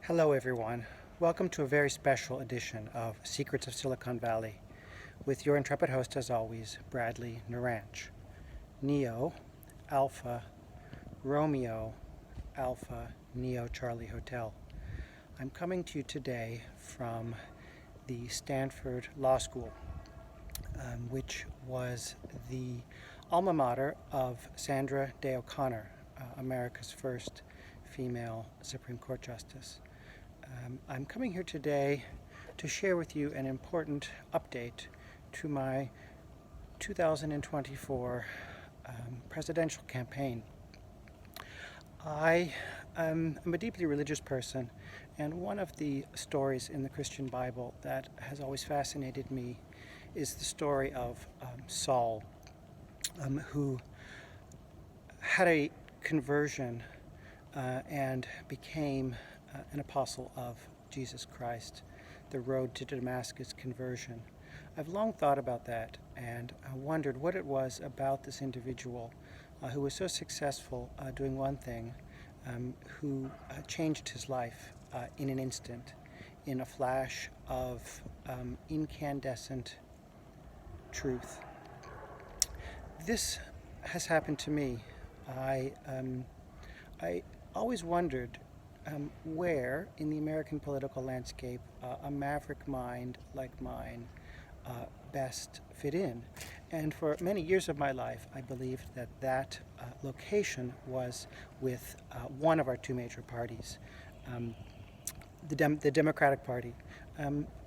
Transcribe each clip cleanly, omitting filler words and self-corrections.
Hello, everyone. Welcome to a very special edition of Secrets of Silicon Valley with your intrepid host, as always, Bradley Naranch. Neo, Alpha, Romeo, Alpha, Neo, Charlie Hotel. I'm coming to you today from the Stanford Law School, which was the alma mater of Sandra Day O'Connor, America's first female Supreme Court Justice. I'm coming here today to share with you an important update to my 2024 presidential campaign. I am a deeply religious person, and one of the stories in the Christian Bible that has always fascinated me is the story of Saul, who had a conversion and became an apostle of Jesus Christ, the road to Damascus conversion. I've long thought about that and wondered what it was about this individual who was so successful doing one thing, who changed his life in an instant, in a flash of incandescent truth. This has happened to me. I always wondered where in the American political landscape a maverick mind like mine best fit in. And for many years of my life, I believed that location was with one of our two major parties, the Democratic Party.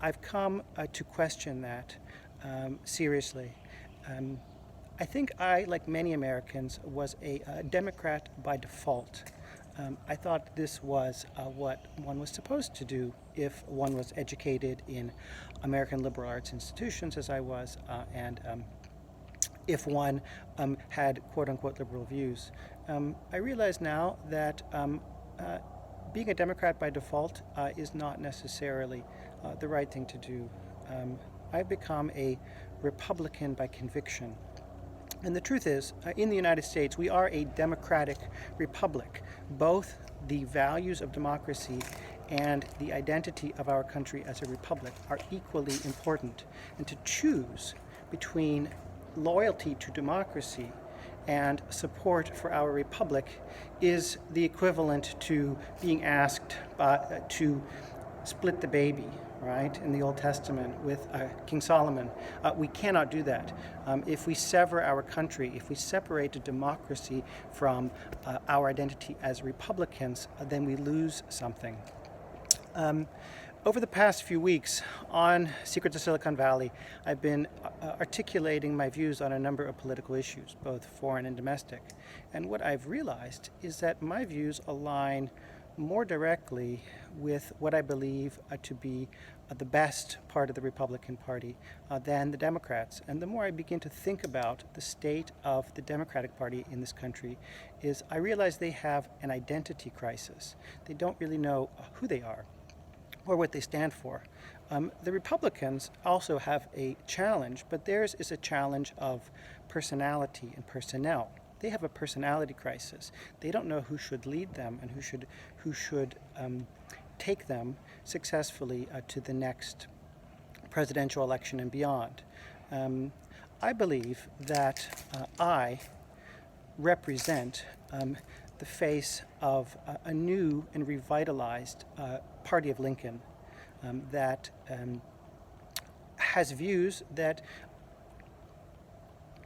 I've come to question that seriously. I think I, like many Americans, was a Democrat by default. I thought this was what one was supposed to do if one was educated in American liberal arts institutions, as I was, and if one had quote-unquote liberal views. I realize now that being a Democrat by default is not necessarily the right thing to do. I've become a Republican by conviction. And the truth is, in the United States, we are a democratic republic. Both the values of democracy and the identity of our country as a republic are equally important. And to choose between loyalty to democracy and support for our republic is the equivalent to being asked to split the baby, right, in the Old Testament with King Solomon. We cannot do that. If we sever our country, if we separate democracy from our identity as Republicans, then we lose something. Over the past few weeks on Secrets of Silicon Valley, I've been articulating my views on a number of political issues, both foreign and domestic. And what I've realized is that my views align more directly with what I believe to be the best part of the Republican Party than the Democrats. And the more I begin to think about the state of the Democratic Party in this country, is I realize they have an identity crisis. They don't really know who they are or what they stand for. The Republicans also have a challenge, but theirs is a challenge of personality and personnel. They have a personality crisis. They don't know who should lead them and who should take them successfully to the next presidential election and beyond. I believe that I represent the face of a new and revitalized party of Lincoln that has views that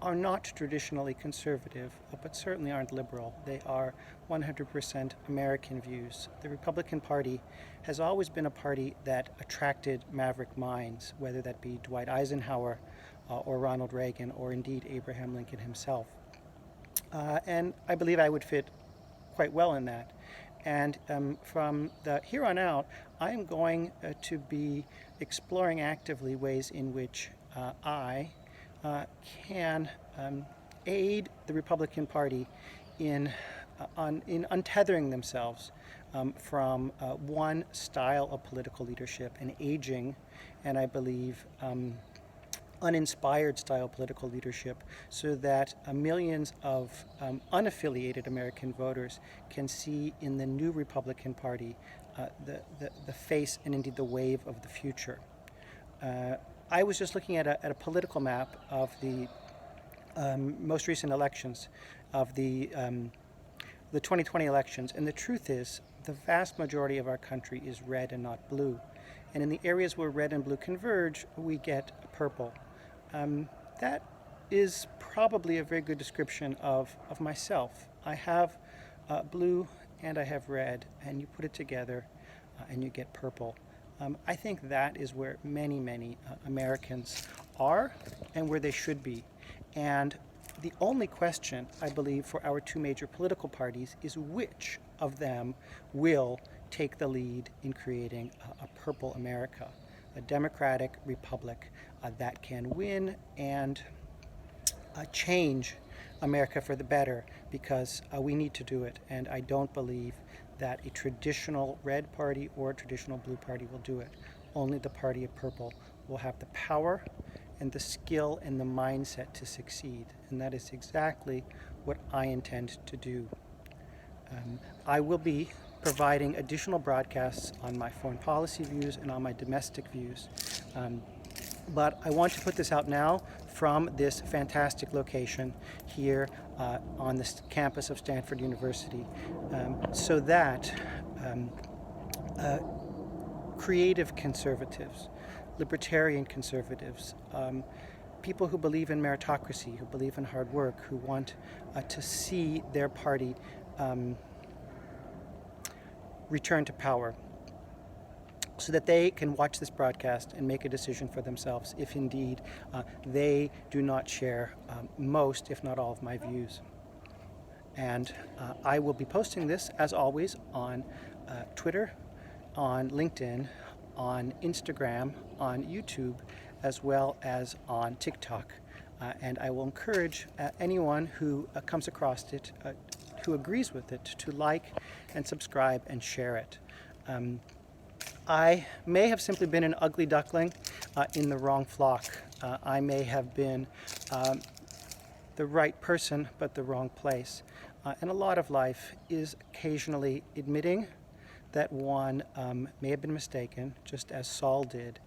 are not traditionally conservative, but certainly aren't liberal. They are 100% American views. The Republican Party has always been a party that attracted maverick minds, whether that be Dwight Eisenhower or Ronald Reagan or indeed Abraham Lincoln himself. And I believe I would fit quite well in that. And from here on out, I am going to be exploring actively ways in which I can aid the Republican Party in untethering themselves from one style of political leadership, an aging and I believe uninspired style political leadership so that millions of unaffiliated American voters can see in the new Republican Party the face and indeed the wave of the future. I was just looking at a political map of the most recent elections, of the 2020 elections, and the truth is the vast majority of our country is red and not blue. And in the areas where red and blue converge, we get purple. That is probably a very good description of myself. I have blue and I have red, and you put it together and you get purple. I think that is where many Americans are and where they should be. And the only question, I believe, for our two major political parties is which of them will take the lead in creating a purple America, a democratic republic that can win and change America for the better, because we need to do it. And I don't believe that a traditional red party or a traditional blue party will do it. Only the party of purple will have the power and the skill and the mindset to succeed. And that is exactly what I intend to do. I will be providing additional broadcasts on my foreign policy views and on my domestic views. But I want to put this out now from this fantastic location here on the campus of Stanford University, so that creative conservatives, libertarian conservatives, people who believe in meritocracy, who believe in hard work, who want to see their party return to power, so that they can watch this broadcast and make a decision for themselves if indeed they do not share most, if not all, of my views. And I will be posting this, as always, on Twitter, on LinkedIn, on Instagram, on YouTube, as well as on TikTok. And I will encourage anyone who comes across it, who agrees with it, to like and subscribe and share it. I may have simply been an ugly duckling in the wrong flock. I may have been the right person, but the wrong place. And a lot of life is occasionally admitting that one may have been mistaken, just as Saul did,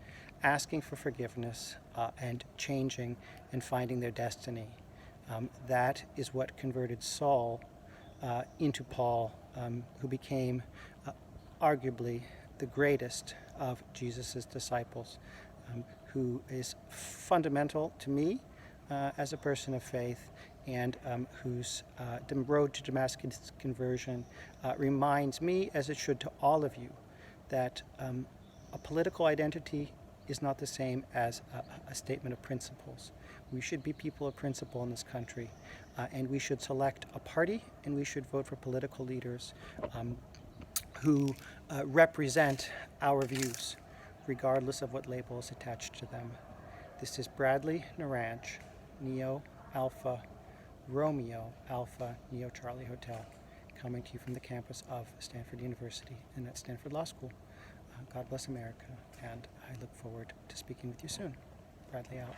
asking for forgiveness and changing and finding their destiny. That is what converted Saul into Paul, who became arguably the greatest of Jesus' disciples, who is fundamental to me as a person of faith, and whose road to Damascus conversion reminds me, as it should to all of you, that a political identity is not the same as a statement of principles. We should be people of principle in this country, and we should select a party, and we should vote for political leaders who represent our views, regardless of what label is attached to them. This is Bradley Naranj, Neo Alpha Romeo Alpha Neo Charlie Hotel, coming to you from the campus of Stanford University and at Stanford Law School. God bless America, and I look forward to speaking with you soon. Bradley out.